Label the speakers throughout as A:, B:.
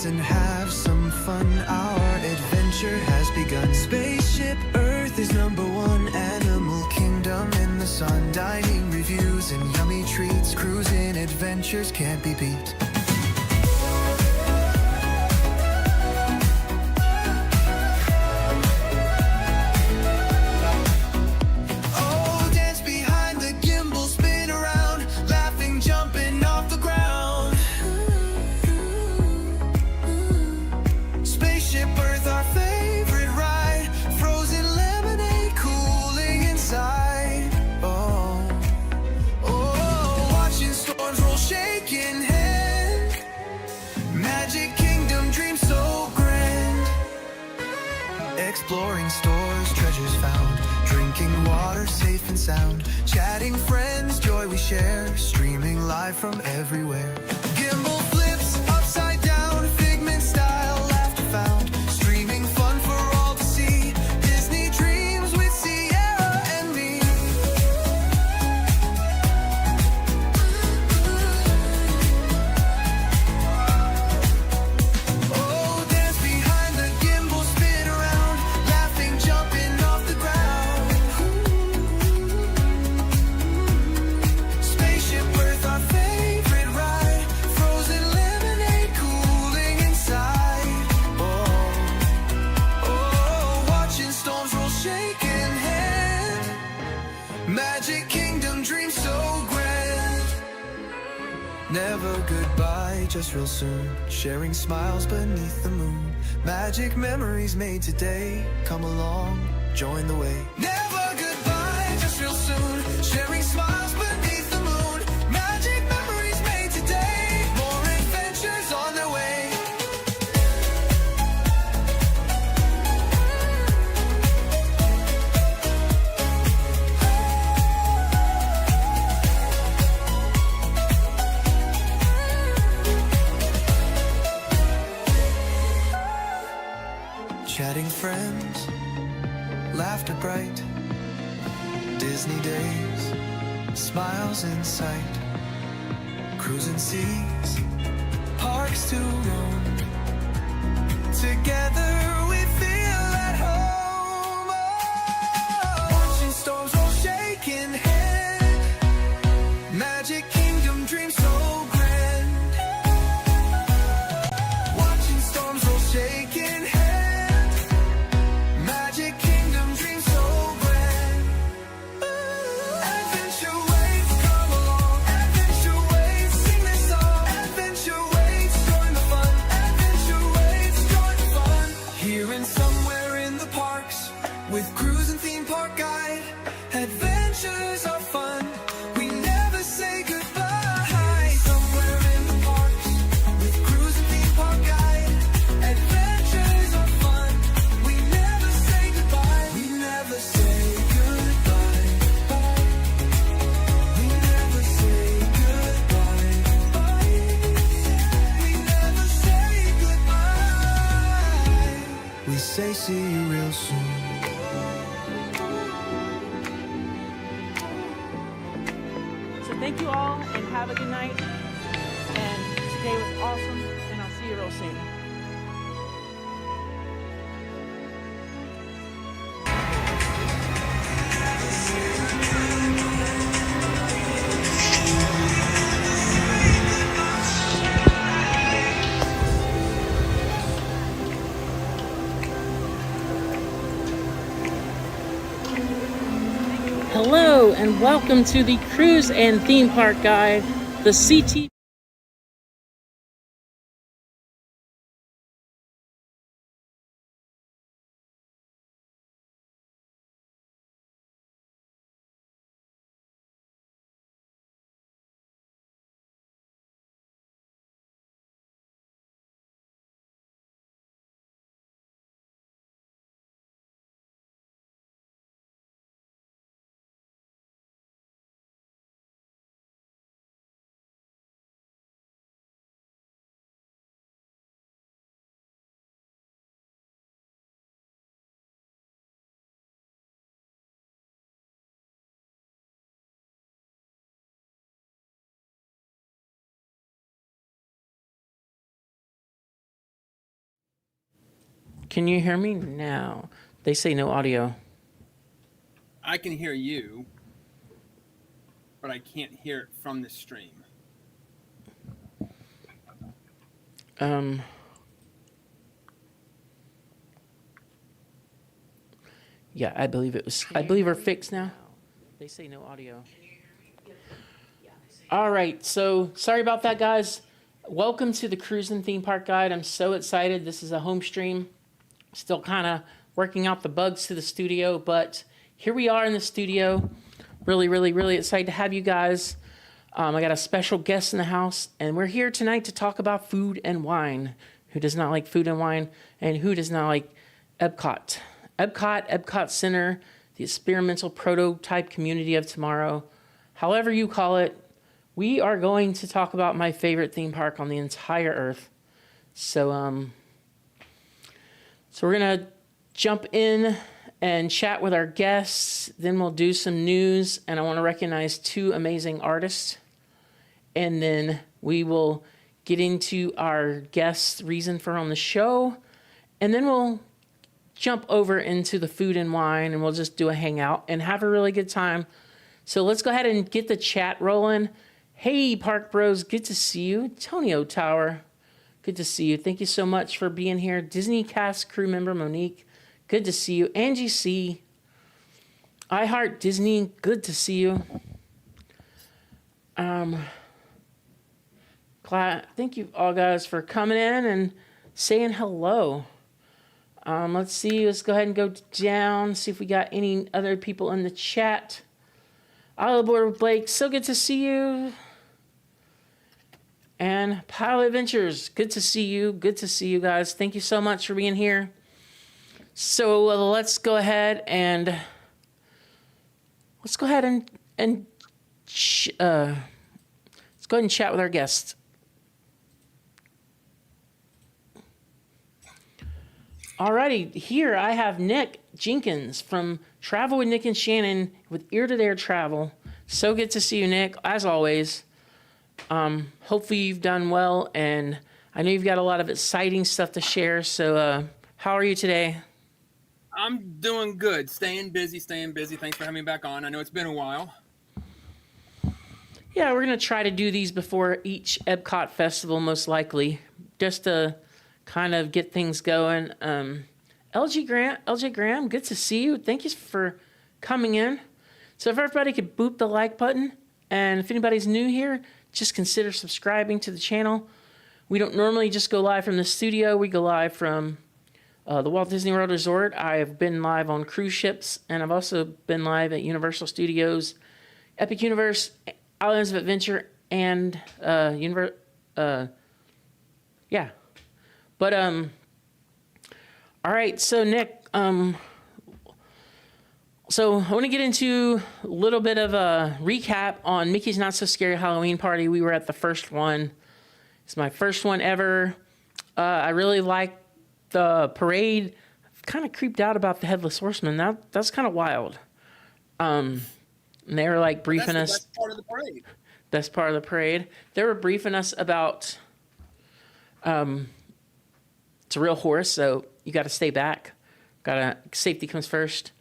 A: friends and have some fun. Our adventure has begun. Spaceship Earth is #1 animal kingdom in the sun. Dining reviews and yummy treats, cruising adventures can't be beat. Exploring stores, treasures found. Drinking water safe and sound. Chatting friends, joy we share. Streaming live from everywhere. Gimbal flips upside down. Figment style, laughter found. Streaming fun for all to see. Disney dreams with Sierra and me. Oh, dance behind the gimbal, spin around. Jumping off the ground. Spaceship Earth, our favorite ride. Frozen lemonade cooling inside. Oh, watching storms roll, shaking hand. Magic Kingdom, dream so grand. Never goodbye, just real soon. Sharing smiles beneath the moon. Magic memories made today. Come along, join the way. Never goodbye, just real soon. Sharing smiles beneath the moon. Magic memories made today. More adventures on their way. Chatting friends, laughter bright. Disney days, smiles in sight. Cruising seas, parks to roam. Together we feel at home. Oh, watching storms roll, shaking hand. Magic Kingdom, dream so grand. Watching storms roll, shaking hand. With cruise and theme park guide, adventures are fun. We never say goodbye. Somewhere in the parks, with cruise and theme park guide, adventures are fun. We never say goodbye. We never say goodbye. We never say goodbye. We never say goodbye. We say see you real soon.
B: Thank you all, and have a good night. And today was awesome, and I'll see you real soon. Hello, and welcome to the Cruise and Theme Park Guide, the CT. Can you hear me now? They say no audio.
C: I can hear you, but I can't hear it from the stream.
B: Yeah, I believe it was. I believe we're fixed now. They say no audio. All right, so sorry about that, guys. Welcome to the Cruising Theme Park Guide. I'm so excited. This is a home stream. Still kind of working out the bugs to the studio, but here we are in the studio. Really, really, really excited to have you guys. I got a special guest in the house, and we're here tonight to talk about food and wine. Who does not like food and wine, and who does not like EPCOT? EPCOT Center, the experimental prototype community of tomorrow. However you call it, we are going to talk about my favorite theme park on the entire earth. So we're going to jump in and chat with our guests. Then we'll do some news, and I want to recognize two amazing artists. And then we will get into our guest's reason for on the show. And then we'll jump over into the food and wine, and we'll just do a hangout and have a really good time. So let's go ahead and get the chat rolling. Hey, Park Bros, good to see you. Tonio Tower, good to see you. Thank you so much for being here. Disney Cast crew member Monique, good to see you. Angie C, I Heart Disney, good to see you. Thank you all guys for coming in and saying hello. Let's see. Let's go ahead and go down, see if we got any other people in the chat. All aboard with Blake. So good to see you. And Pilot Adventures. Good to see you. Good to see you guys. Thank you so much for being here. So let's go ahead and let's go ahead and chat with our guests. Alrighty, here I have Nick Jenkins from Travel with Nick and Shannon with Ear to There Travel. So good to see you, Nick, as always. Hopefully you've done well, and I know you've got a lot of exciting stuff to share. So how are you today?
C: I'm doing good. Staying busy. Thanks for having me back on. I know it's been a while.
B: Yeah, we're going to try to do these before each EPCOT festival, most likely, just to kind of get things going. LJ Graham, good to see you. Thank you for coming in. So if everybody could boop the like button, and if anybody's new here, just consider subscribing to the channel. We don't normally just go live from the studio. We go live from the Walt Disney World Resort. I've been live on cruise ships, and I've also been live at Universal Studios, Epic Universe, Islands of Adventure, and yeah. But all right, so Nick, so I want to get into a little bit of a recap on Mickey's Not So Scary Halloween Party. We were at the first one. It's my first one ever. I really liked the parade. Kind of creeped out about the Headless Horseman. That's kind of wild. And they were like briefing us.
C: That's part of the parade.
B: Best part of the parade. They were briefing us about it's a real horse, so you got to stay back. Safety comes first.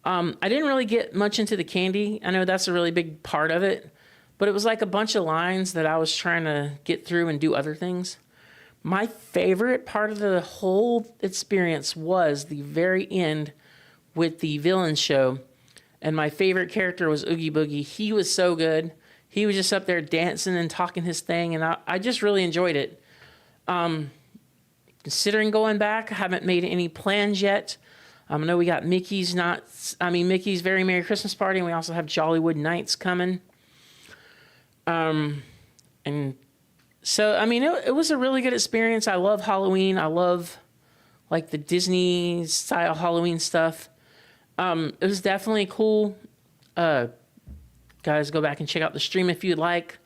B: I didn't really get much into the candy. I know that's a really big part of it, but it was like a bunch of lines that I was trying to get through and do other things. My favorite part of the whole experience was the very end with the villain show, and my favorite character was Oogie Boogie. He was so good. He was just up there dancing and talking his thing, and I just really enjoyed it. Considering going back, I haven't made any plans yet. I know we got Mickey's Very Merry Christmas Party, and we also have Jollywood Nights coming. And so, it was a really good experience. I love Halloween. I love, like, the Disney-style Halloween stuff. It was definitely cool. Guys, go back and check out the stream if you'd like.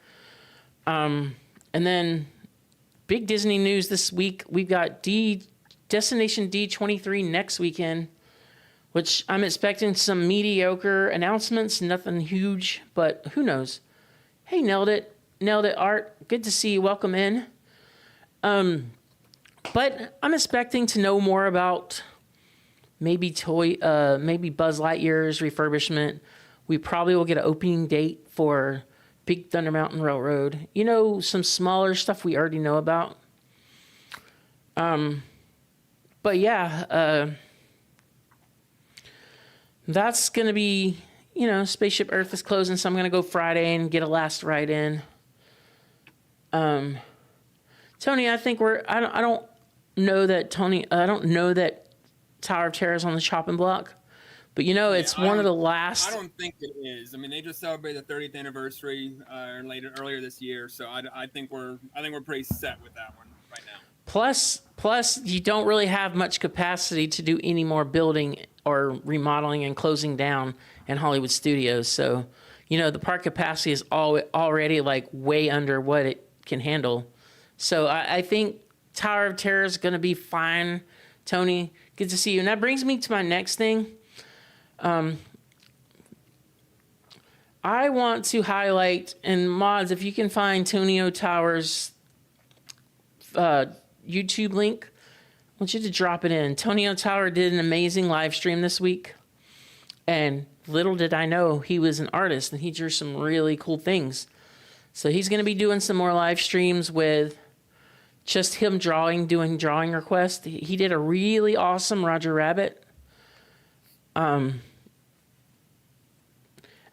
B: And then big Disney news this week. We've got Destination D23 next weekend, which I'm expecting some mediocre announcements, nothing huge, but who knows? Hey, nailed it, Art. Good to see you. Welcome in. But I'm expecting to know more about maybe maybe Buzz Lightyear's refurbishment. We probably will get an opening date for Big Thunder Mountain Railroad. You know, some smaller stuff we already know about. But yeah, that's going to be, you know, Spaceship Earth is closing, so I'm going to go Friday and get a last ride in. Tony, I think I don't know that Tower of Terror is on the chopping block, but you know, it's one of the last.
C: I don't think it is. I mean, they just celebrated the 30th anniversary earlier this year, so I think we're pretty set with that one right now.
B: Plus, you don't really have much capacity to do any more building or remodeling and closing down in Hollywood Studios. So, you know, the park capacity is already like way under what it can handle. So I think Tower of Terror is going to be fine. Tony, good to see you. And that brings me to my next thing. I want to highlight, and mods, if you can find Tonio Towers' YouTube link, I want you to drop it in. Tonio Tower did an amazing live stream this week. And little did I know he was an artist and he drew some really cool things. So he's going to be doing some more live streams with just him doing drawing requests. He did a really awesome Roger Rabbit. And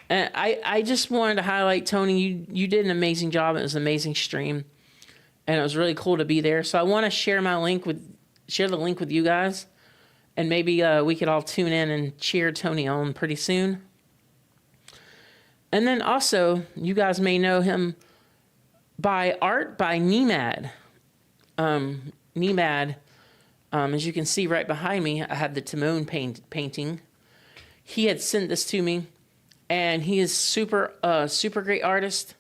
B: I just wanted to highlight, Tony, you did an amazing job. It was an amazing stream. And it was really cool to be there. So I want to share the link with you guys. And maybe we could all tune in and cheer Tony on pretty soon. And then also, you guys may know him by art by Nemad. Nemad, as you can see right behind me, I have the Timon painting. He had sent this to me, and he is super great artist.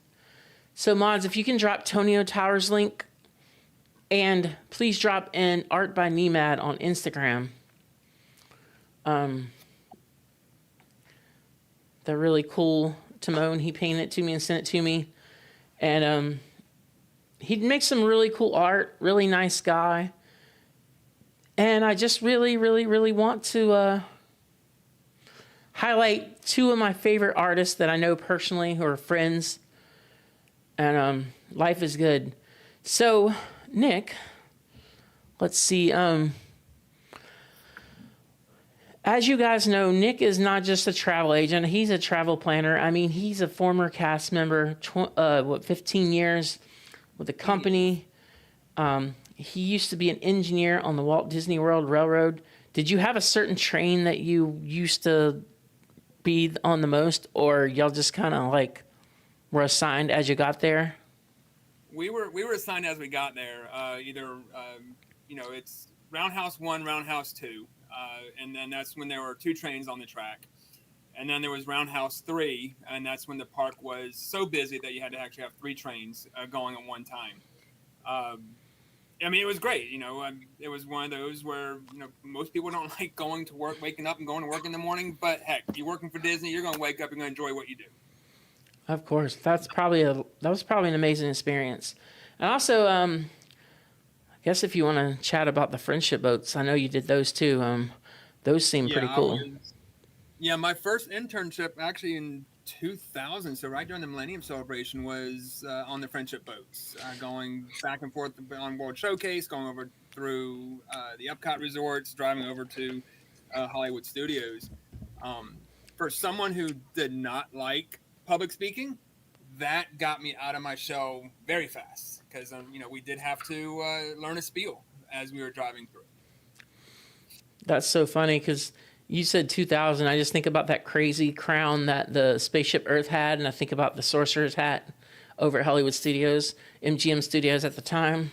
B: So mods, if you can drop Tonio Towers' link, and please drop in art by Nemad on Instagram. The really cool Timon, he painted it to me and sent it to me. And he'd make some really cool art, really nice guy. And I just really, really, really want to highlight two of my favorite artists that I know personally who are friends. And life is good. So, Nick, let's see. As you guys know, Nick is not just a travel agent. He's a travel planner. I mean, he's a former cast member, 15 years with the company. He used to be an engineer on the Walt Disney World Railroad. Did you have a certain train that you used to be on the most, or y'all just kind of like were assigned as you got there?
C: We were assigned as we got there. It's Roundhouse 1, Roundhouse 2. And then that's when there were 2 trains on the track. And then there was Roundhouse 3, and that's when the park was so busy that you had to actually have 3 trains going at one time. I mean, it was great. It was one of those where, most people don't like going to work, waking up and going to work in the morning. But heck, you're working for Disney, you're going to wake up and going to enjoy what you do.
B: Of course. That was probably an amazing experience. And also, I guess if you want to chat about the friendship boats, I know you did those too. Those seem pretty cool.
C: My first internship actually in 2000, so right during the Millennium Celebration, was on the friendship boats, going back and forth on World Showcase, going over through the EPCOT resorts, driving over to Hollywood Studios. For someone who did not like public speaking, that got me out of my shell very fast, because we did have to learn a spiel as we were driving through. That's
B: so funny, because you said 2000. I just think about that crazy crown that the Spaceship Earth had, and I think about the Sorcerer's hat over at Hollywood Studios, MGM Studios at the time.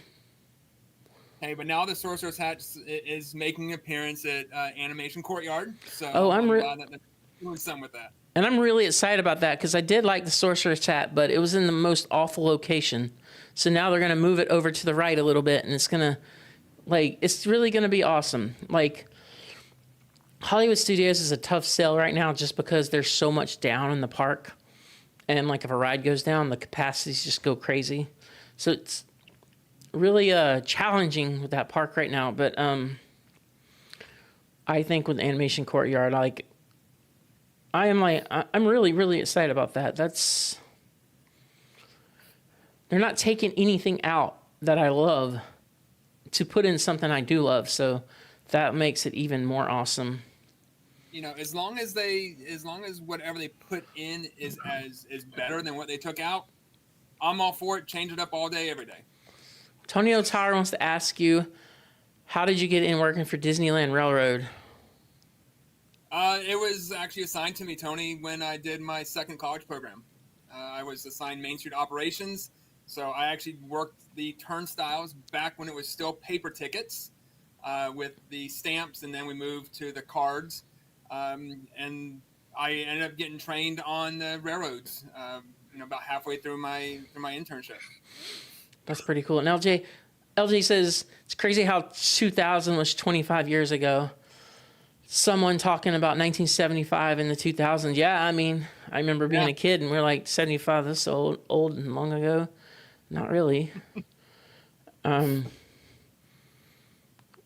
C: Hey, but now the Sorcerer's hat is making an appearance at Animation Courtyard. So
B: I'm
C: glad that they're doing something with that.
B: And I'm really excited about that, because I did like the Sorcerer's hat, but it was in the most awful location. So now they're going to move it over to the right a little bit, and it's really going to be awesome. Like, Hollywood Studios is a tough sell right now just because there's so much down in the park. And, like, if a ride goes down, the capacities just go crazy. So really challenging with that park right now. But I think with Animation Courtyard, like I'm really really excited about that. They're not taking anything out that I love to put in something I do love, so that makes it even more awesome.
C: You know, as long as whatever they put in is better than what they took out, I'm all for it. Change it up all day, every day.
B: Tony O'Tower wants to ask you, how did you get in working for Disneyland Railroad?
C: It was actually assigned to me, Tony, when I did my second college program. I was assigned Main Street operations, so I actually worked the turnstiles back when it was still paper tickets with the stamps, and then we moved to the cards. And I ended up getting trained on the railroads. About halfway through my internship.
B: That's pretty cool. And LJ says it's crazy how 2000 was 25 years ago. Someone talking about 1975 and the 2000s. Yeah, I mean, I remember being a kid and we're like 75. This is old and long ago. Not really.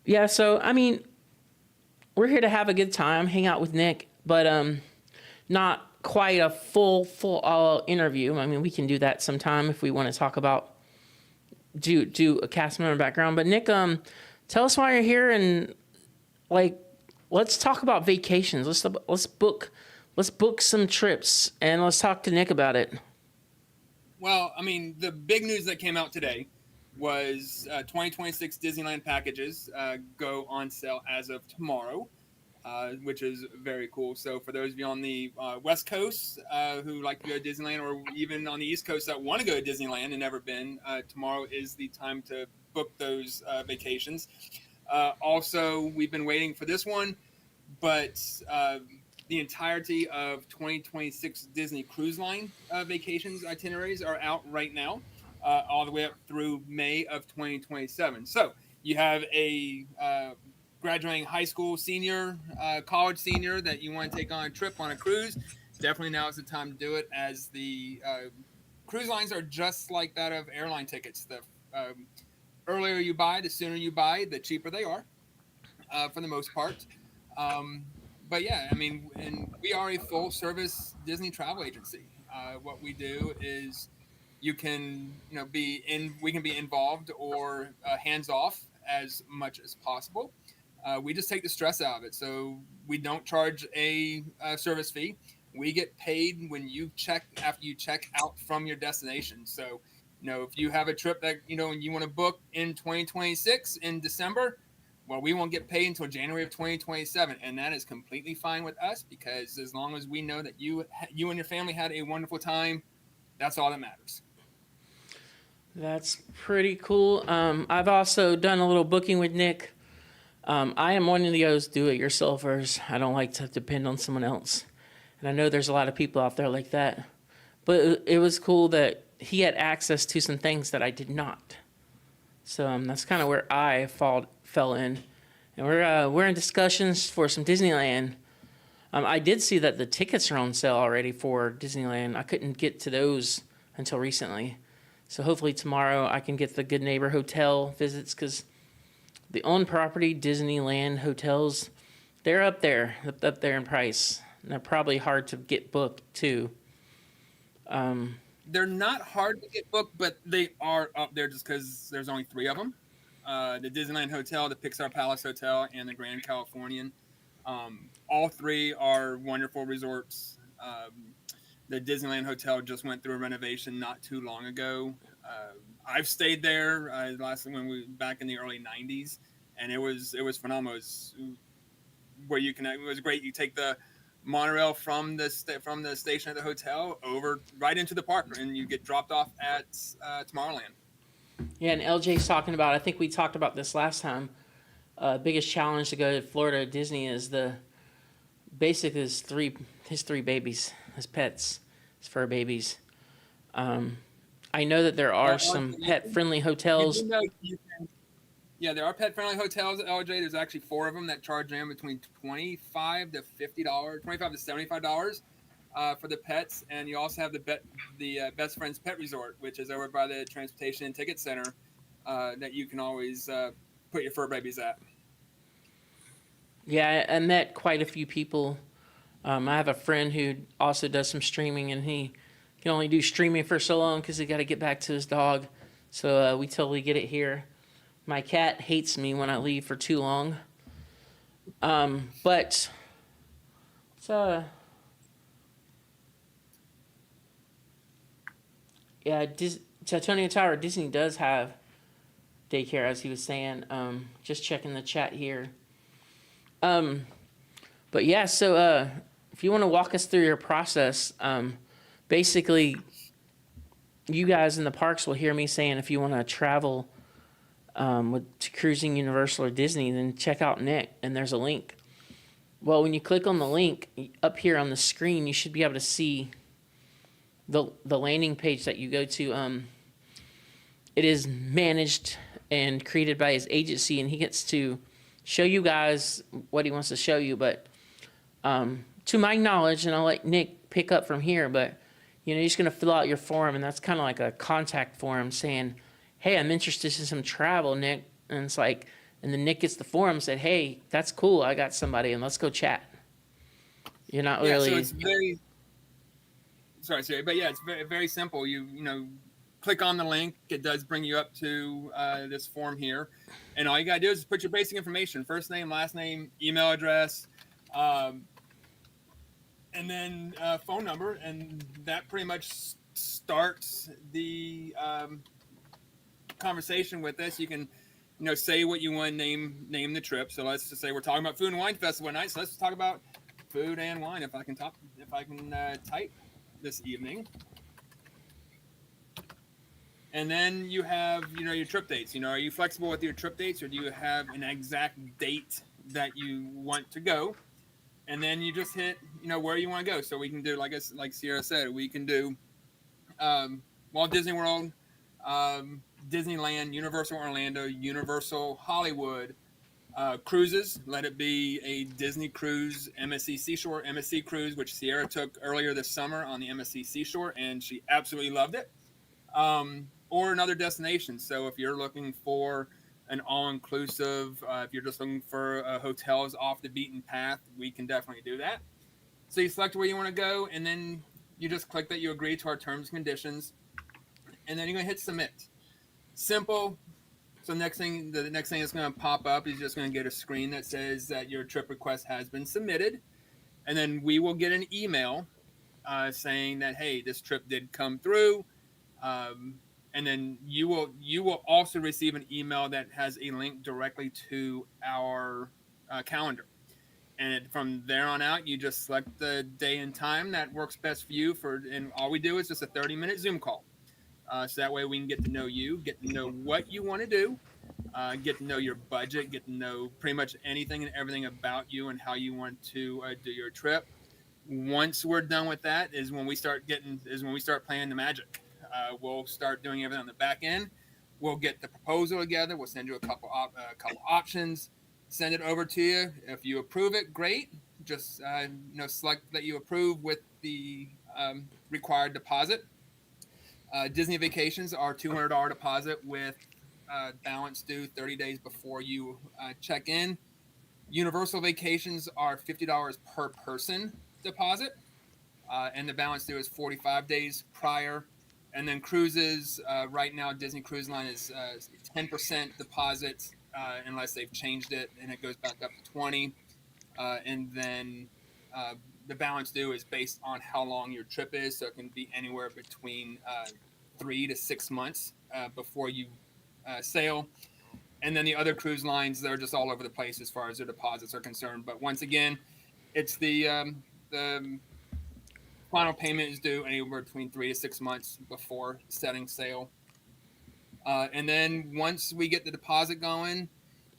B: Yeah. So I mean, we're here to have a good time, hang out with Nick, but not quite a full interview. I mean, we can do that sometime if we want to talk about do a cast member background. But Nick, tell us why you're here, and like, let's talk about vacations. Let's book some trips, and let's talk to Nick about it.
C: Well, I mean, the big news that came out today was 2026 Disneyland packages go on sale as of tomorrow. Which is very cool. So for those of you on the West Coast who like to go to Disneyland, or even on the East Coast that want to go to Disneyland and never been, tomorrow is the time to book those vacations. Also, we've been waiting for this one, but the entirety of 2026 Disney Cruise Line vacations itineraries are out right now, all the way up through May of 2027. So you have a graduating high school senior, college senior that you want to take on a trip on a cruise. Definitely now is the time to do it, as the cruise lines are just like that of airline tickets. The earlier you buy, the sooner you buy, the cheaper they are, for the most part. But yeah, I mean, and we are a full service Disney travel agency. What we do is we can be involved or hands off as much as possible. We just take the stress out of it. So we don't charge a service fee. We get paid when after you check out from your destination. So, if you have a trip that, and you want to book in 2026 in December, well, we won't get paid until January of 2027. And that is completely fine with us, because as long as we know that you and your family had a wonderful time, that's all that matters.
B: That's pretty cool. I've also done a little booking with Nick. I am one of those do-it-yourselfers. I don't like to depend on someone else. And I know there's a lot of people out there like that. But it was cool that he had access to some things that I did not. So that's kind of where I fell in. And we're in discussions for some Disneyland. I did see that the tickets are on sale already for Disneyland. I couldn't get to those until recently. So hopefully tomorrow I can get the Good Neighbor Hotel visits, because the on-property Disneyland hotels, they're up there in price. And they're probably hard to get booked too.
C: They're not hard to get booked, but they are up there just because there's only 3 of them. The Disneyland Hotel, the Pixar Palace Hotel, and the Grand Californian. All 3 are wonderful resorts. The Disneyland Hotel just went through a renovation not too long ago. I've stayed there last when we back in the early '90s, and it was phenomenal. It was great. You take the monorail from the station at the hotel over right into the park, and you get dropped off at Tomorrowland.
B: Yeah, and LJ's talking about, I think we talked about this last time, biggest challenge to go to Florida Disney is basically his three babies, his pets, his fur babies. I know that there are some pet-friendly hotels.
C: There are pet-friendly hotels at LJ. There's actually 4 of them that charge them between $25 to $50, $25 to $75 for the pets. And you also have the Best Friends Pet Resort, which is over by the Transportation and Ticket Center. that you can always put your fur babies at.
B: Yeah, I met quite a few people. I have a friend who also does some streaming, and he can only do streaming for so long because he got to get back to his dog. So we totally get it here. My cat hates me when I leave for too long. But so yeah, Tony Tower Disney does have daycare, as he was saying. Just checking the chat here. But yeah, so if you want to walk us through your process, basically, you guys in the parks will hear me saying if you want to travel to cruising Universal or Disney, then check out Nick, and there's a link. Well, when you click on the link up here on the screen, you should be able to see the landing page that you go to. It is managed and created by his agency, and he gets to show you guys what he wants to show you. But to my knowledge, and I'll let Nick pick up from here, but you're just going to fill out your form, and that's kind of like a contact form saying, hey, I'm interested in some travel, Nick. And it's like, and then Nick gets the form and said, hey, that's cool, I got somebody, and let's go chat. You're not really...
C: So it's very... Sorry, Siri, but yeah, it's very, very simple. You click on the link. It does bring you up to this form here. And all you got to do is put your basic information, first name, last name, email address, and then phone number. And that pretty much starts the conversation with us. You can, say what you want, name the trip. So let's just say we're talking about Food and Wine Festival night. So let's talk about food and wine. If I can type this evening. And then you have, your trip dates. Are you flexible with your trip dates, or do you have an exact date that you want to go? And then you just hit, where you want to go. So we can do, like Sierra said, we can do Walt Disney World, Disneyland, Universal Orlando, Universal Hollywood, cruises. Let it be a Disney cruise, MSC Seashore, MSC cruise, which Sierra took earlier this summer on the MSC Seashore, and she absolutely loved it. Or another destination. So if you're looking for an all-inclusive, if you're just looking for hotels off the beaten path, we can definitely do that. So you select where you want to go, and then you just click that you agree to our terms and conditions, and then you're going to hit submit. Simple. So the next thing that's going to pop up is just going to get a screen that says that your trip request has been submitted, and then we will get an email saying that, hey, this trip did come through. And then you will also receive an email that has a link directly to our calendar. And from there on out, you just select the day and time that works best for you. And all we do is just a 30-minute Zoom call. So that way we can get to know you, get to know what you want to do, get to know your budget, get to know pretty much anything and everything about you and how you want to do your trip. Once we're done with that is when we start playing the magic. We'll start doing everything on the back end. We'll get the proposal together. We'll send you a couple options, send it over to you. If you approve it, great. Just select that you approve with the required deposit. Disney vacations are $200 deposit with balance due 30 days before you check in. Universal vacations are $50 per person deposit, and the balance due is 45 days prior. And then cruises, right now, Disney Cruise Line is 10% deposit unless they've changed it, and it goes back up to 20. And then the balance due is based on how long your trip is, so it can be anywhere between 3 to 6 months before you sail. And then the other cruise lines, they're just all over the place as far as their deposits are concerned. But once again, it's the final payment is due anywhere between 3 to 6 months before setting sail. And then once we get the deposit going,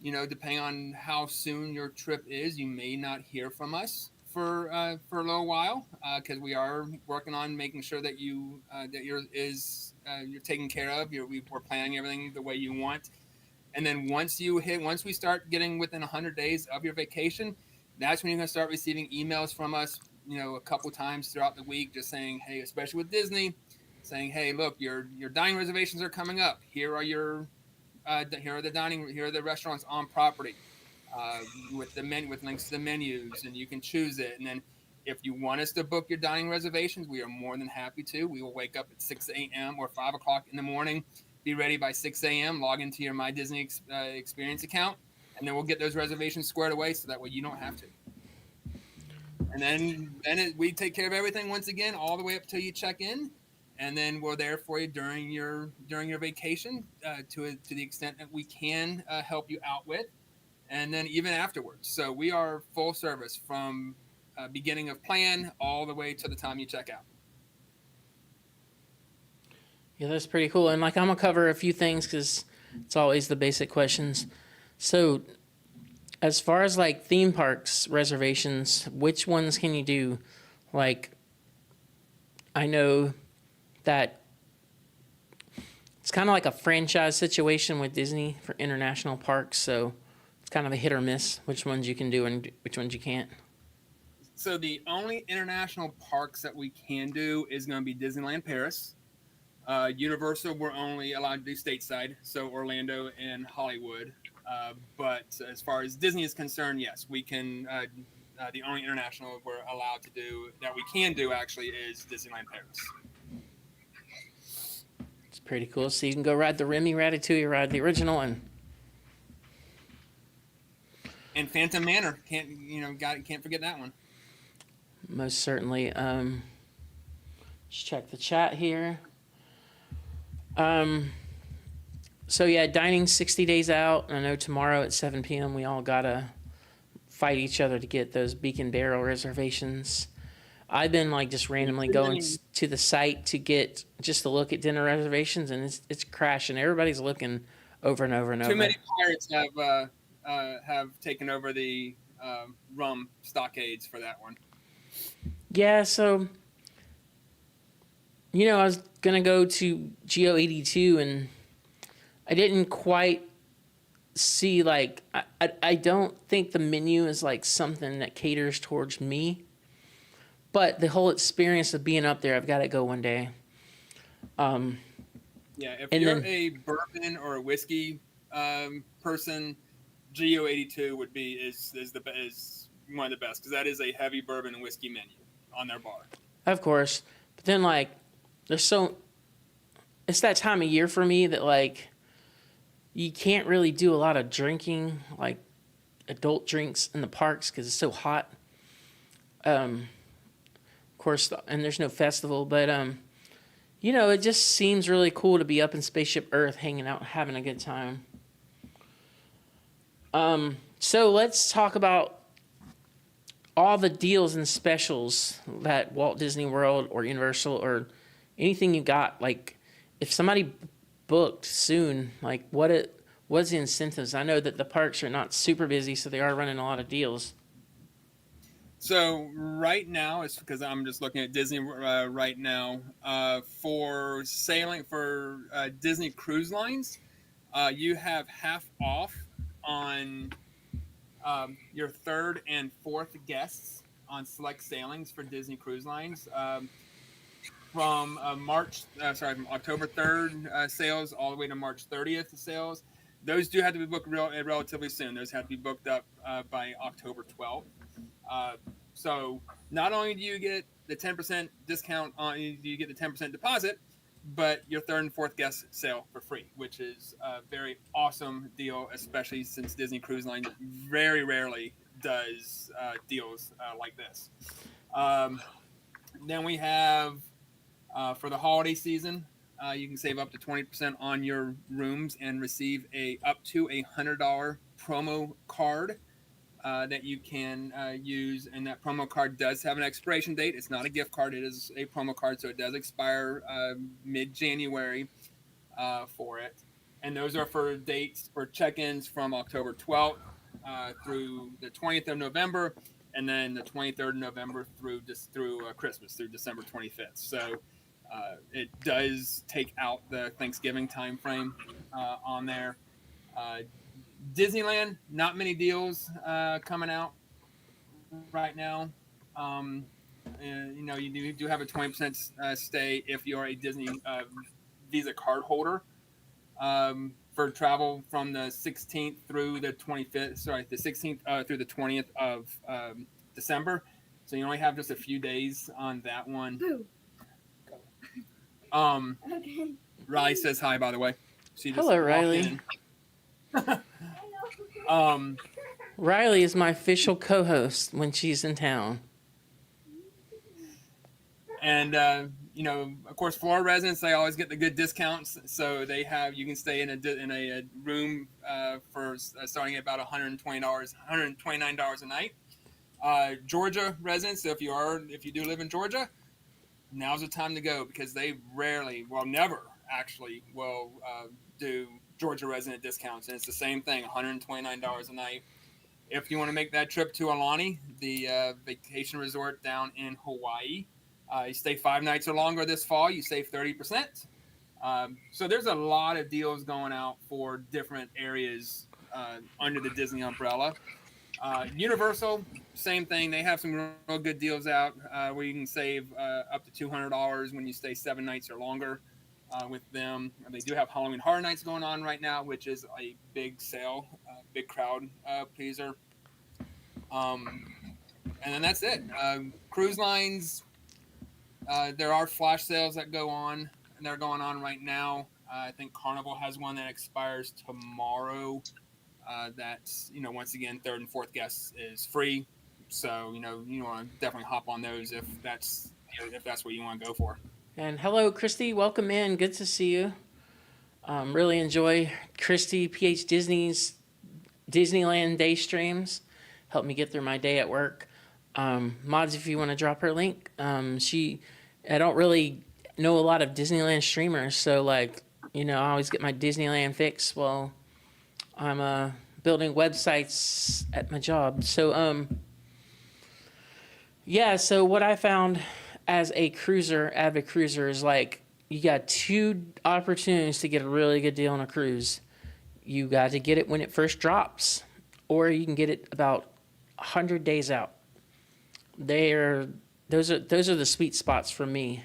C: depending on how soon your trip is, you may not hear from us for a little while because we are working on making sure that you're taken care of. We're planning everything the way you want. And then once we start getting within 100 days of your vacation, that's when you're going to start receiving emails from us, a couple times throughout the week, just saying, hey, especially with Disney, saying, hey, look, your dining reservations are coming up. Here are your here are the restaurants on property, with with links to the menus, and you can choose it. And then if you want us to book your dining reservations, we are more than happy to. We will wake up at 6 a.m. or 5 o'clock in the morning, be ready by 6 a.m., log into your My Disney Experience account, and then we'll get those reservations squared away so that way you don't have to. And then we take care of everything once again, all the way up till you check in, and then we're there for you during your vacation, to the extent that we can help you out with, and then even afterwards. So we are full service from beginning of plan all the way to the time you check out.
B: Yeah, that's pretty cool. And like, I'm gonna cover a few things because it's always the basic questions. So, as far as like theme parks reservations, which ones can you do? Like, I know that it's kind of like a franchise situation with Disney for international parks, so it's kind of a hit or miss which ones you can do and which ones you can't.
C: So the only international parks that we can do is going to be Disneyland Paris. Universal, we're only allowed to do stateside, so Orlando and Hollywood. But as far as Disney is concerned, yes, we can. The only international we're allowed to do that we can do actually is Disneyland Paris.
B: It's pretty cool. So you can go ride the Remy Ratatouille ride, the original one.
C: And Phantom Manor, can't forget that one.
B: Most certainly. Just check the chat here. So yeah, dining 60 days out. I know tomorrow at 7 p.m. we all gotta fight each other to get those Beacon Barrel reservations. I've been like just randomly going to the site to get just to look at dinner reservations, and it's crashing. Everybody's looking over and over and over.
C: Too many pirates have taken over the rum stockades for that one.
B: Yeah, so I was gonna go to Geo 82, and I didn't quite see like I don't think the menu is like something that caters towards me, but the whole experience of being up there, I've got to go one day.
C: Yeah, if you're a bourbon or a whiskey person, Geo 82 is one of the best because that is a heavy bourbon and whiskey menu on their bar.
B: Of course, but then like it's that time of year for me that like you can't really do a lot of drinking, like adult drinks in the parks because it's so hot. Of course, and there's no festival, but it just seems really cool to be up in Spaceship Earth, hanging out, having a good time. So let's talk about all the deals and specials that Walt Disney World or Universal or anything you got. Like, if somebody booked soon, like what's the incentives? I know that the parks are not super busy, so they are running a lot of deals.
C: So right now, it's because I'm just looking at Disney right now. For sailing for Disney Cruise Lines, you have half off on your third and fourth guests on select sailings for Disney Cruise Lines. From from October 3rd sales all the way to March 30th sales. Those do have to be booked relatively soon. Those have to be booked up by October 12th. So not only do you get the 10% discount you get the 10% deposit, but your third and fourth guest sail for free, which is a very awesome deal, especially since Disney Cruise Line very rarely does deals like this. Then we have for the holiday season, you can save up to 20% on your rooms and receive up to $100 promo card that you can use. And that promo card does have an expiration date. It's not a gift card. It is a promo card, so it does expire mid-January for it. And those are for dates for check-ins from October 12th through the 20th of November, and then the 23rd of November through Christmas, through December 25th. So it does take out the Thanksgiving time frame on there. Disneyland, not many deals coming out right now. You do have a 20% stay if you're a Disney Visa card holder. for travel from the 16th through the 25th. Sorry, the 16th through the 20th of December. So you only have just a few days on that one. Okay. Riley says hi, by the way. She just
B: Hello,
C: walked
B: Riley.
C: in.
B: Riley is my official co-host when she's in town.
C: And of course, Florida residents, they always get the good discounts. So you can stay in a room for starting at about $129 a night. Georgia residents, so if you do live in Georgia, now's the time to go, because they never actually will do Georgia resident discounts. And it's the same thing, $129 a night. If you want to make that trip to Aulani, the vacation resort down in Hawaii, you stay 5 nights or longer this fall, you save 30%. So there's a lot of deals going out for different areas under the Disney umbrella. Universal, same thing. They have some real good deals out where you can save up to $200 when you stay 7 nights or longer with them. And they do have Halloween Horror Nights going on right now, which is a big sale, big crowd pleaser. And then that's it. Cruise lines, there are flash sales that go on, and they're going on right now. I think Carnival has one that expires tomorrow. That's, once again, third and fourth guests is free. So, you want to definitely hop on those if that's what you want to go for.
B: And hello, Christy. Welcome in. Good to see you. Really enjoy Christy PH Disney's Disneyland day streams. Help me get through my day at work. Mods, if you want to drop her link. I don't really know a lot of Disneyland streamers, so I always get my Disneyland fix while I'm building websites at my job. So so what I found as a avid cruiser, is you got 2 opportunities to get a really good deal on a cruise. You got to get it when it first drops, or you can get it about 100 days out. Those are the sweet spots for me.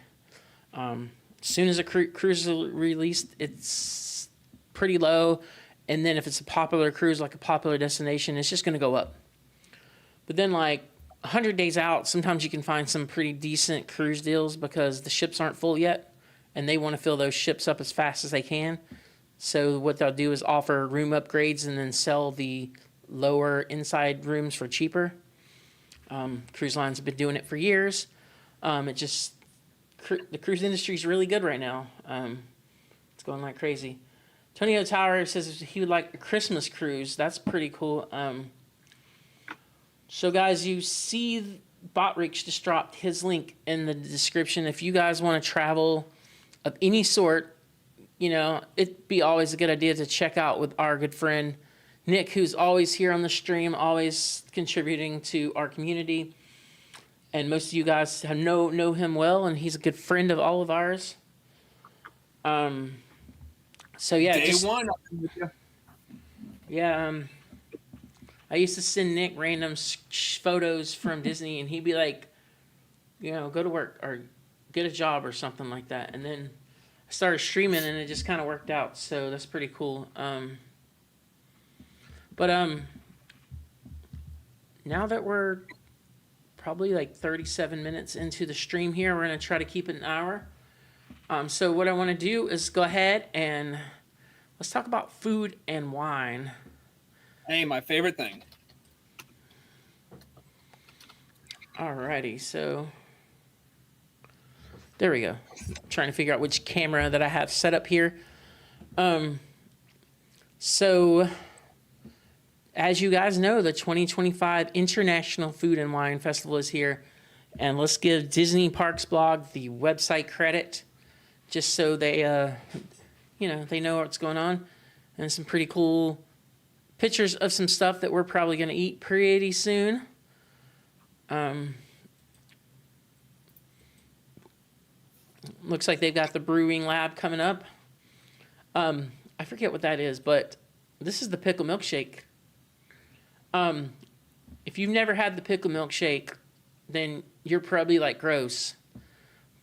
B: As soon as a cruise is released, it's pretty low, and then if it's a popular cruise, like a popular destination, it's just going to go up. But then 100 days out, sometimes you can find some pretty decent cruise deals because the ships aren't full yet, and they want to fill those ships up as fast as they can. So what they'll do is offer room upgrades and then sell the lower inside rooms for cheaper. Cruise lines have been doing it for years. The cruise industry is really good right now. It's going like crazy. Tonio Tower says he would like a Christmas cruise. That's pretty cool. So guys, you see Botrich just dropped his link in the description. If you guys want to travel of any sort, it'd be always a good idea to check out with our good friend Nick, who's always here on the stream, always contributing to our community. And most of you guys know him well, and he's a good friend of all of ours. So yeah,
C: Day one.
B: Yeah, I used to send Nick random photos from Disney, and he'd be like, go to work or get a job or something like that. And then I started streaming, and it just kind of worked out. So that's pretty cool. But now that we're probably 37 minutes into the stream here, we're going to try to keep it an hour. So what I want to do is go ahead and let's talk about food and wine.
C: Hey, my favorite thing.
B: Alrighty, so there we go. Trying to figure out which camera that I have set up here. So as you guys know, the 2025 International Food and Wine Festival is here. And let's give Disney Parks Blog the website credit, just so they, they know what's going on. And some pretty cool pictures of some stuff that we're probably going to eat pretty soon. Looks like they've got the brewing lab coming up. I forget what that is, but this is the pickle milkshake. If you've never had the pickle milkshake, then you're probably gross.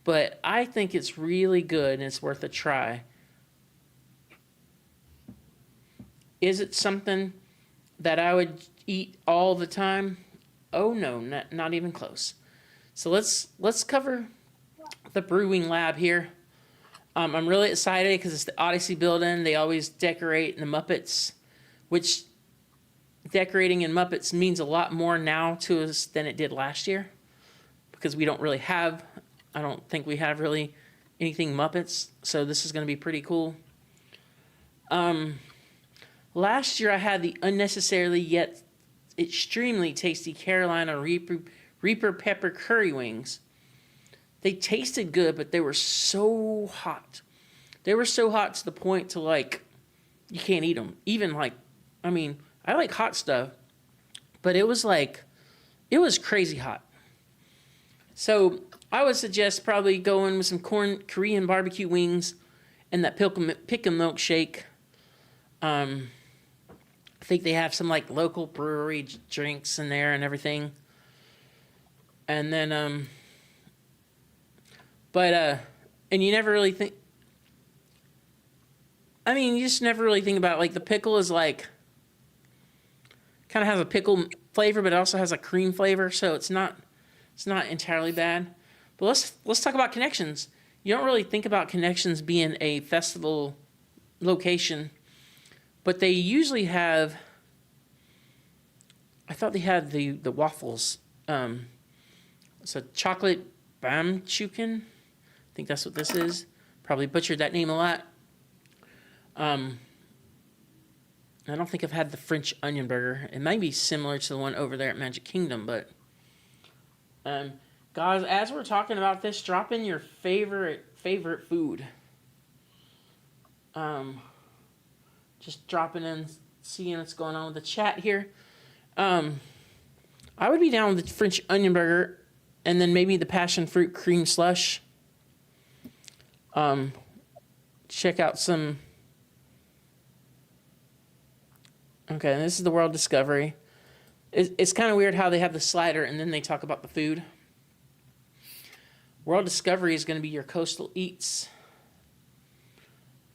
B: But I think it's really good and it's worth a try. Is it something that I would eat all the time? Oh no, not even close. So let's cover the brewing lab here. I'm really excited because it's the Odyssey building. They always decorate in the Muppets, which decorating in Muppets means a lot more now to us than it did last year, because we don't really have, I don't think we have really anything Muppets. So this is going to be pretty cool. Last year I had the unnecessarily yet extremely tasty Carolina Reaper pepper curry wings. They tasted good, but they were so hot. They were so hot to the point to like, you can't eat them. Even like, I mean, I like hot stuff, but it was like, it was crazy hot. So I would suggest probably going with some Korean barbecue wings and that pickle milkshake. I think they have some like local brewery drinks in there and everything. And then, and you never really think, I mean, you just never really think about, like, the pickle is like, kind of has a pickle flavor, but it also has a cream flavor, so it's not entirely bad. But let's talk about Connections. You don't really think about Connections being a festival location, but they usually have, I thought they had the waffles. It's a chocolate bamchuken. I think that's what this is. Probably butchered that name a lot. I don't think I've had the French onion burger. It might be similar to the one over there at Magic Kingdom, but guys, as we're talking about this, drop in your favorite food. Just dropping in, seeing what's going on with the chat here. I would be down with the French onion burger, and then maybe the passion fruit cream slush. Check out some. Okay, this is the World Discovery. It's kind of weird how they have the slider and then they talk about the food. World Discovery is going to be your coastal eats.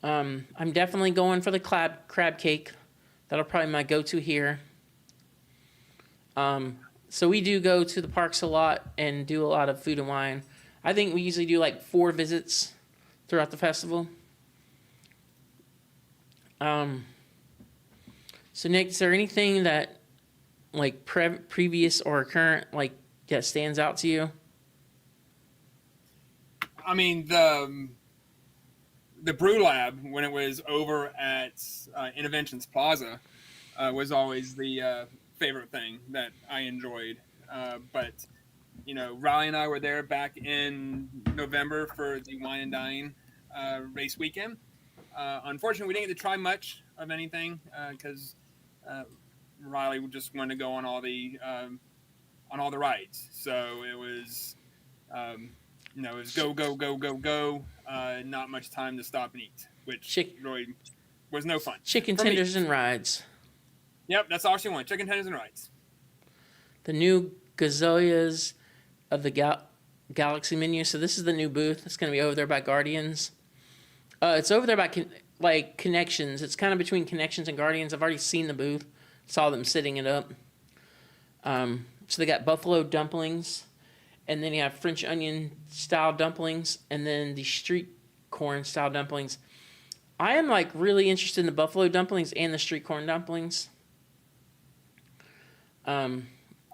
B: I'm definitely going for the crab cake. That'll probably be my go-to here. So we do go to the parks a lot and do a lot of food and wine. I think we usually do like 4 visits throughout the festival. So Nick, is there anything that like previous or current like that stands out to you?
C: I mean, the Brew Lab, when it was over at Interventions Plaza, was always the favorite thing that I enjoyed. But, you know, Riley and I were there back in November for the Wine and Dine race weekend. Unfortunately, we didn't get to try much of anything because Riley just wanted to go on all the rides. So it was, you know, it was go. Not much time to stop and eat, which really was no fun.
B: Chicken tenders and rides.
C: Yep, that's all she wanted. Chicken tenders and rides.
B: The new gazillas of the Galaxy menu. So this is the new booth. It's going to be over there by Guardians. It's over there by Connections. It's kind of between Connections and Guardians. I've already seen the booth. Saw them sitting it up. So they got buffalo dumplings, and then you have French onion style dumplings, and then the street corn style dumplings. I am like really interested in the buffalo dumplings and the street corn dumplings.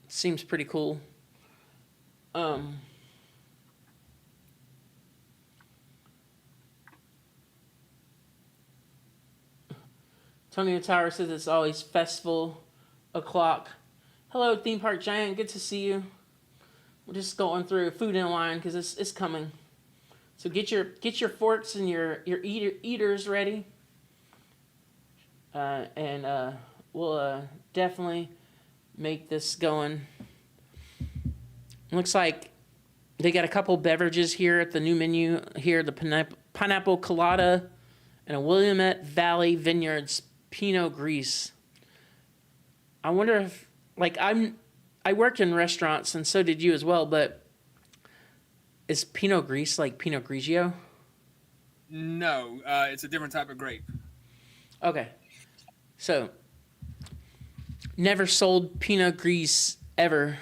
B: Seems pretty cool. Tony Tower says it's always festival o'clock. Hello, Theme Park Giant. Good to see you. We're just going through food and wine because it's coming. So get your forks and your eaters ready. And we'll definitely make this going. Looks like they got a couple beverages here at the new menu here. The pineapple colada and a Willamette Valley Vineyards Pinot Gris. I wonder if, like, I worked in restaurants and so did you as well, but is Pinot Gris like Pinot Grigio?
C: No, it's a different type of grape.
B: Okay. So, never sold Pinot Gris ever.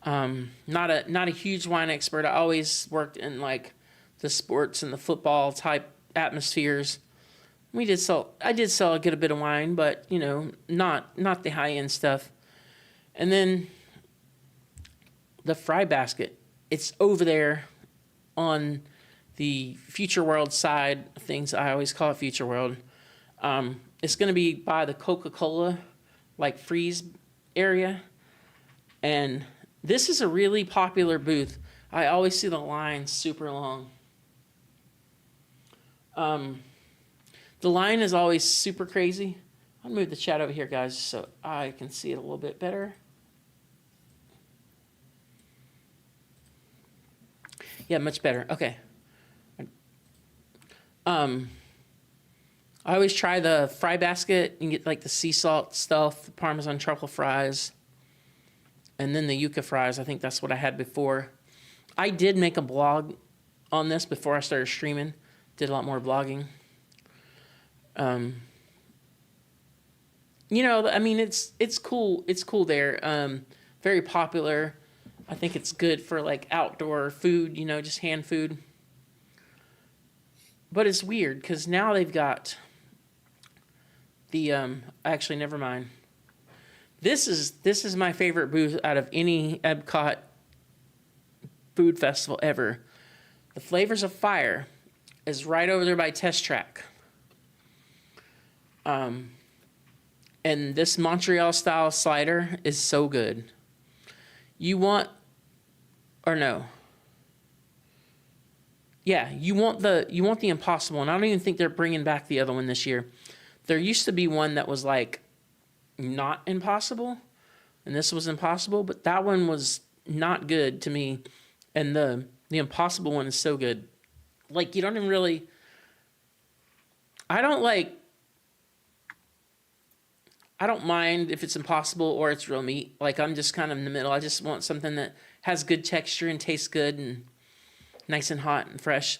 B: Not a huge wine expert. I always worked in like the sports and the football type atmospheres. I did sell a good bit of wine, but you know, not the high end stuff. And then the fry basket. It's over there on the Future World side of things. I always call it Future World. It's going to be by the Coca-Cola, like freeze area. And this is a really popular booth. I always see the line super long. The line is always super crazy. I'll move the chat over here, guys, so I can see it a little bit better. Yeah, much better. Okay. I always try the fry basket and get like the sea salt stuff, the Parmesan truffle fries, and then the yuca fries. I think that's what I had before. I did make a blog on this before I started streaming. Did a lot more blogging. You know, I mean, it's cool. It's cool there. Very popular. I think it's good for like outdoor food, you know, just hand food. But it's weird because now they've got the actually never mind. This is my favorite booth out of any EPCOT food festival ever. The Flavors of Fire is right over there by Test Track. And this Montreal style cider is so good. You want the Impossible, and I don't even think they're bringing back the other one this year. There used to be one that was like not impossible, and this was impossible, but that one was not good to me, and the Impossible one is so good. Like, you don't even really, I don't mind if it's impossible or it's real meat. Like, I'm just kind of in the middle. I just want something that has good texture and tastes good and nice and hot and fresh.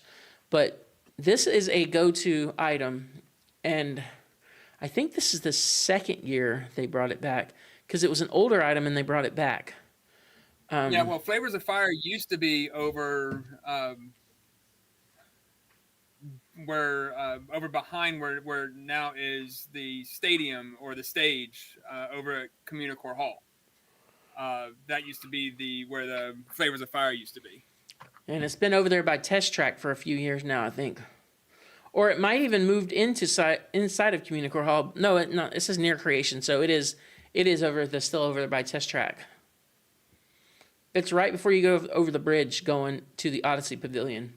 B: But this is a go-to item, and I think this is the second year they brought it back because it was an older item and they brought it back.
C: Yeah, well, Flavors of Fire used to be over over behind where now is the stadium or the stage over at Communicore Hall. That used to be where the Flavors of Fire used to be.
B: And it's been over there by Test Track for a few years now, I think. Or it might even moved inside of Communicore Hall. No, this is near Creation, so it is still over there by Test Track. It's right before you go over the bridge going to the Odyssey Pavilion.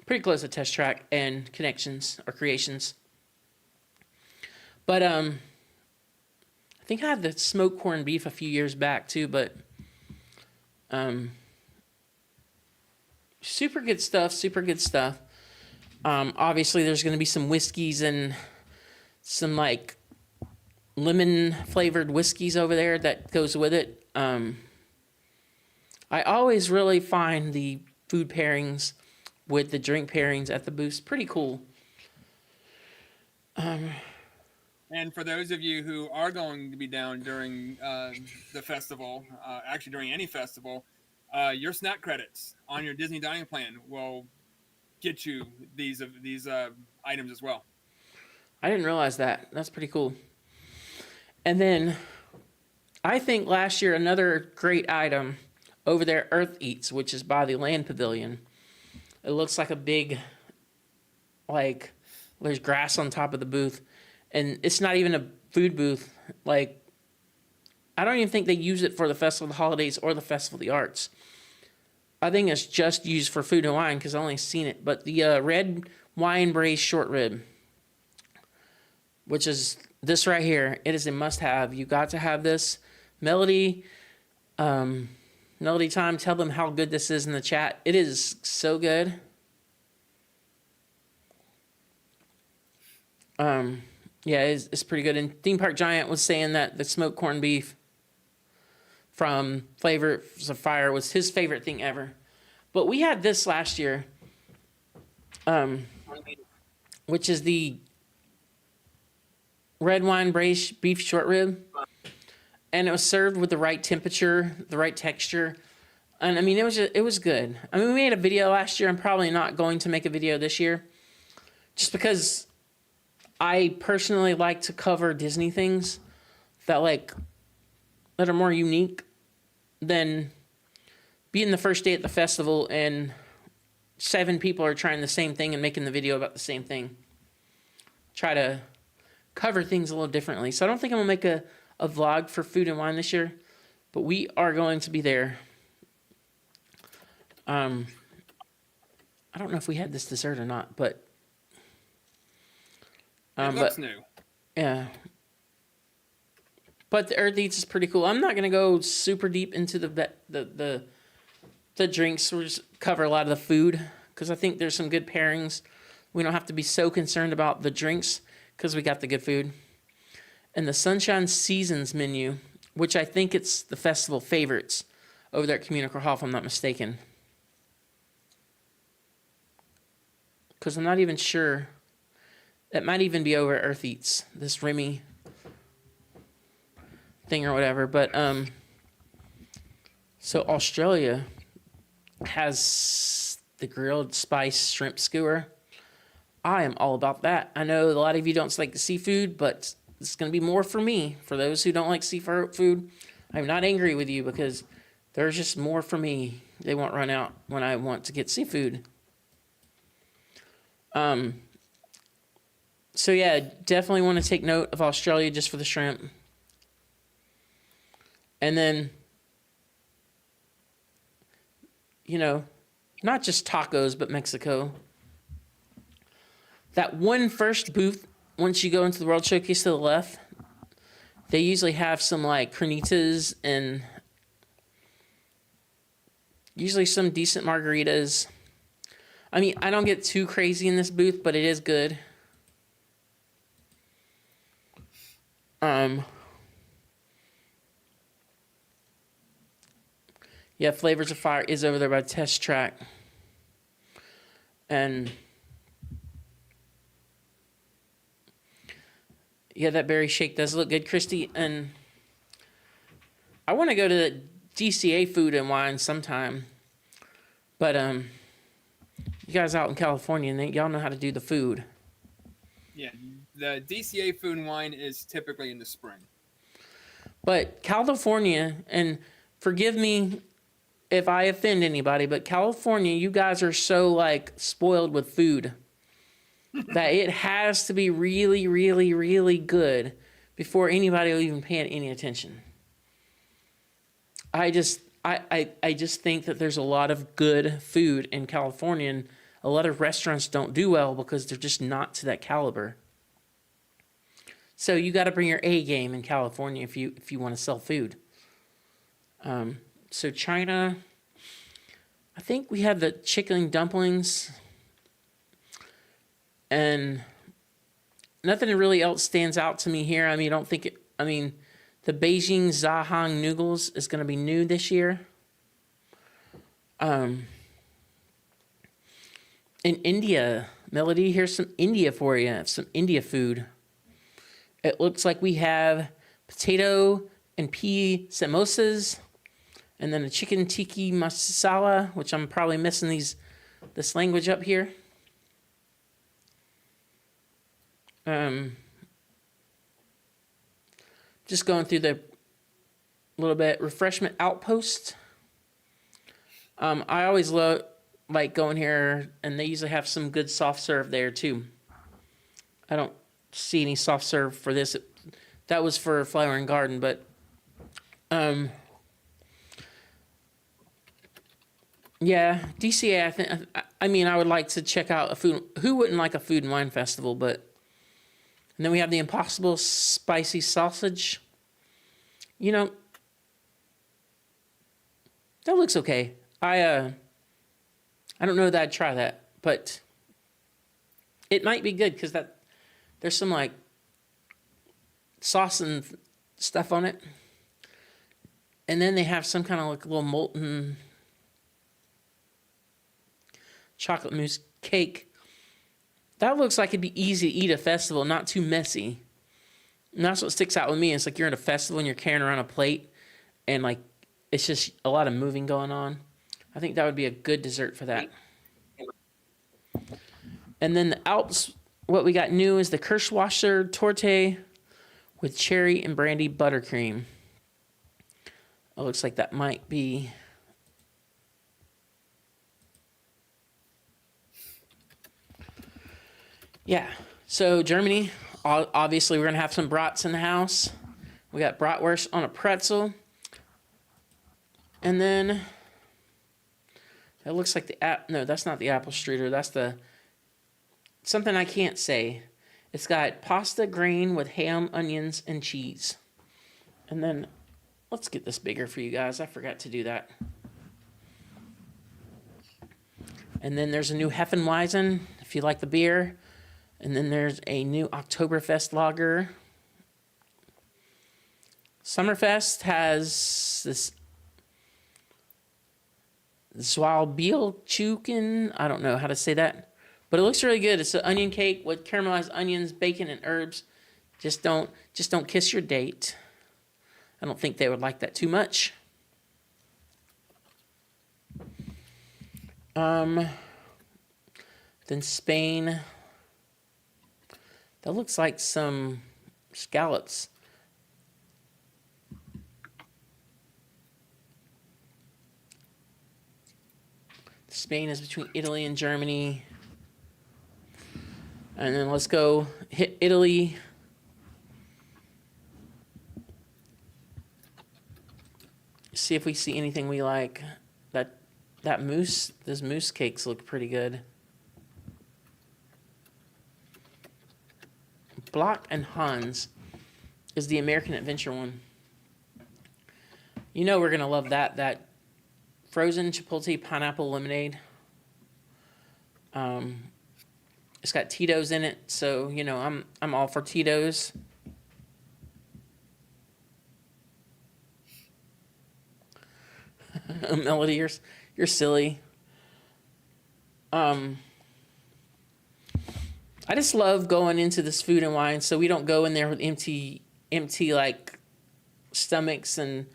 B: Pretty close to Test Track and Connections or Creations. But I think I had the smoked corned beef a few years back too, but super good stuff, super good stuff. Obviously there's going to be some whiskeys and some like lemon flavored whiskeys over there that goes with it. I always really find the food pairings with the drink pairings at the booths pretty cool.
C: And for those of you who are going to be down during the festival, actually during any festival, your snack credits on your Disney dining plan will get you these items as well.
B: I didn't realize that. That's pretty cool. And then I think last year another great item over there, Earth Eats, which is by the Land Pavilion. It looks like a big, like, there's grass on top of the booth. And it's not even a food booth. Like, I don't even think they use it for the Festival of the Holidays or the Festival of the Arts. I think it's just used for food and wine because I've only seen it. But the red wine braised short rib, which is this right here, it is a must-have. You got to have this. Melody Time, tell them how good this is in the chat. It is so good. Yeah, it's pretty good. And Theme Park Giant was saying that the smoked corned beef from Flavors of Fire was his favorite thing ever. But we had this last year, which is the red wine braised beef short rib, and it was served with the right temperature, the right texture. And I mean, it was good. I mean, we made a video last year. I'm probably not going to make a video this year, just because I personally like to cover Disney things that are more unique than being the first day at the festival and 7 people are trying the same thing and making the video about the same thing. Try to cover things a little differently. So I don't think I'm gonna make a vlog for food and wine this year, but we are going to be there. I don't know if we had this dessert or not, but
C: it looks new.
B: Yeah. But the Earth Eats is pretty cool. I'm not gonna go super deep into the drinks. We'll just cover a lot of the food because I think there's some good pairings. We don't have to be so concerned about the drinks because we got the good food. And the Sunshine Seasons menu, which I think it's the festival favorites over there at Communicore Hall, if I'm not mistaken. Because I'm not even sure. It might even be over at Earth Eats, this Remy thing or whatever. But so Australia has the grilled spice shrimp skewer. I am all about that. I know a lot of you don't like the seafood, but it's going to be more for me. For those who don't like seafood, I'm not angry with you because there's just more for me. They won't run out when I want to get seafood. So yeah, definitely want to take note of Australia just for the shrimp. And then, you know, not just tacos, but Mexico. That one first booth, once you go into the World Showcase to the left, they usually have some like carnitas and usually some decent margaritas. I mean, I don't get too crazy in this booth, but it is good. Yeah, Flavors of Fire is over there by Test Track. And yeah, that berry shake does look good, Christy. And I want to go to the DCA Food and Wine sometime. But you guys out in California, and y'all know how to do the food.
C: Yeah, the DCA Food and Wine is typically in the spring.
B: But California, and forgive me if I offend anybody, but California, you guys are so like spoiled with food that it has to be really, really, really good before anybody will even pay it any attention. I just think that there's a lot of good food in California, and a lot of restaurants don't do well because they're just not to that caliber. So you got to bring your A game in California if you want to sell food. So China, I think we have the chicken dumplings, and nothing really else stands out to me here. I mean, the Beijing Zahang noodles is going to be new this year. In India, Melody, here's some India for you. Some India food. It looks like we have potato and pea samosas, and then a chicken tiki masala, which I'm probably missing this language up here. Just going through the little bit. Refreshment Outpost. I always like going here, and they usually have some good soft serve there too. I don't see any soft serve for this. That was for Flower and Garden, but yeah, DCA. I would like to check out a food. Who wouldn't like a food and wine festival? And then we have the Impossible Spicy Sausage. You know, that looks okay. I don't know that I'd try that, but it might be good because there's some like sauce and stuff on it, and then they have some kind of like little molten chocolate mousse cake. That looks like it'd be easy to eat at a festival, not too messy. And that's what sticks out with me. It's like you're at a festival and you're carrying around a plate, and like it's just a lot of moving going on. I think that would be a good dessert for that. And then the Alps, what we got new is the Kirschwasser Torte with cherry and brandy buttercream. It looks like that might be... Yeah, so Germany, obviously we're going to have some brats in the house. We got bratwurst on a pretzel. And then, it looks like no, that's not the apple strudel. That's the, something I can't say. It's got pasta grain with ham, onions, and cheese. And then, let's get this bigger for you guys. I forgot to do that. And then there's a new Hefeweizen, if you like the beer. And then there's a new Oktoberfest lager. Summerfest has this Zwalbielchuken. I don't know how to say that, but it looks really good. It's an onion cake with caramelized onions, bacon, and herbs. Just don't kiss your date. I don't think they would like that too much. Then Spain. That looks like some scallops. Spain is between Italy and Germany. And then let's go hit Italy. See if we see anything we like. That mousse, those mousse cakes look pretty good. Block and Hans is the American Adventure one. You know we're gonna love that. That frozen chipotle pineapple lemonade. It's got Tito's in it, so you know I'm all for Tito's. Melody, you're silly. I just love going into this food and wine, so we don't go in there with empty like stomachs and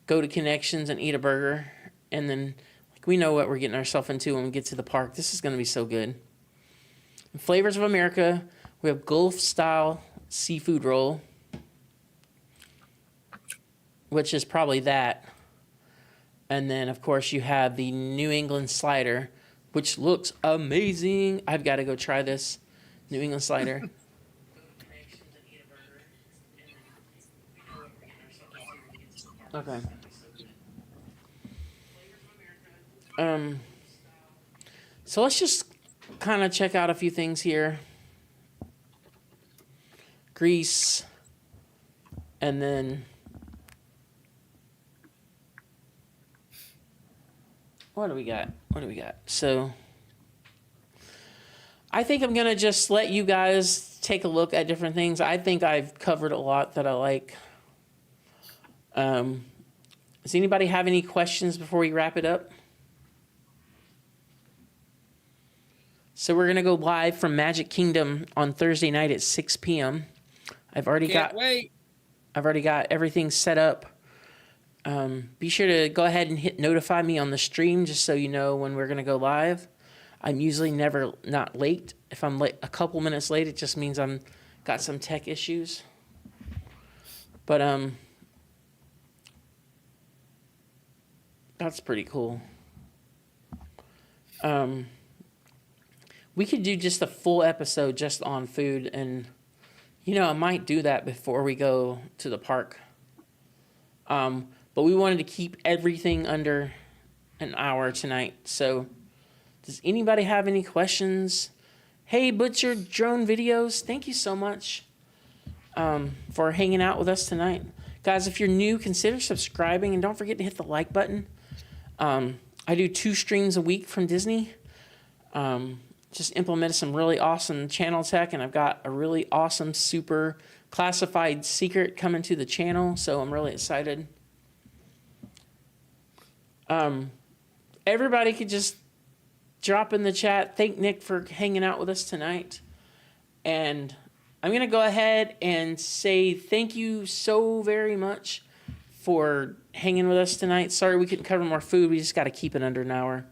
B: go to Connections and eat a burger, and then like we know what we're getting ourselves into when we get to the park. This is going to be so good. In Flavors of America, we have Gulf style seafood roll, which is probably that, and then of course you have the New England slider, which looks amazing. I've got to go try this. New England slider. Okay. So let's just kind of check out a few things here. Greece, and then what do we got? So I think I'm going to just let you guys take a look at different things. I think I've covered a lot that I like. Does anybody have any questions before we wrap it up? So we're going to go live from Magic Kingdom on Thursday night at 6 p.m. I've already got everything set up. Be sure to go ahead and hit notify me on the stream just so you know when we're going to go live. I'm usually not late. If I'm late, a couple minutes late, it just means I'm got some tech issues. But that's pretty cool. We could do just a full episode just on food, and I might do that before we go to the park. But we wanted to keep everything under an hour tonight, so. Does anybody have any questions? Hey, Butcher Drone Videos, thank you so much for hanging out with us tonight. Guys, if you're new, consider subscribing, and don't forget to hit the like button. I do 2 streams a week from Disney. Just implemented some really awesome channel tech, and I've got a really awesome, super classified secret coming to the channel, so I'm really excited. Everybody could just drop in the chat. Thank Nick for hanging out with us tonight. And I'm going to go ahead and say thank you so very much for hanging with us tonight. Sorry we couldn't cover more food. We just got to keep it under an hour.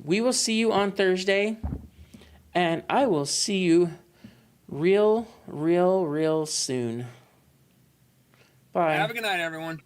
B: We will see you on Thursday, and I will see you real soon. Bye.
C: Have a good night, everyone.